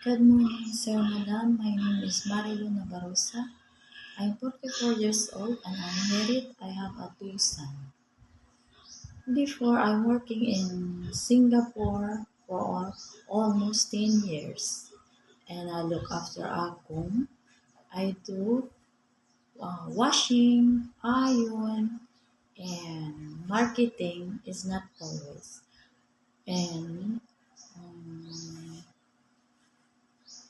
Good morning, sir, madam. My name is Marilu Nabarosa. I'm 44 years old and I'm married. I have a two son. Before, I'm working in Singapore for almost 10 years. And I look after Akong. I do washing, iron, and marketing is not always. And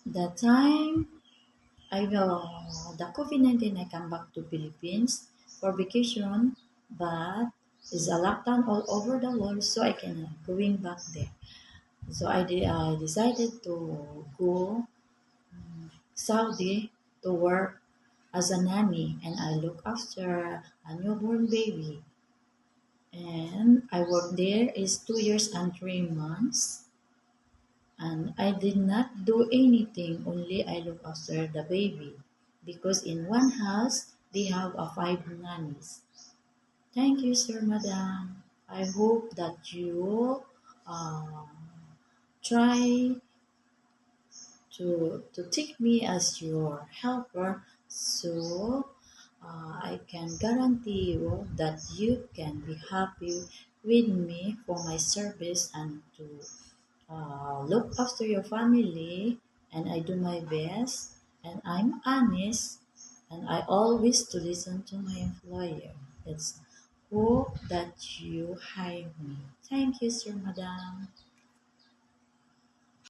the time I will the COVID-19 I come back to Philippines for vacation, but it's a lockdown all over the world, so I cannot going back there. So I decided to go Saudi to work as a nanny, and I look after a newborn baby. And I worked there is 2 years and 3 months, and I did not do anything. Only I look after the baby because in one house they have a five nannies. Thank you, sir, madam. I hope that you uh, try to take me as your helper, so I can guarantee you that you can be happy with me for my service and to look after your family, and I do my best, and I'm honest, and I always to listen to my employer. It's hope that you hire me. Thank you, sir, madam.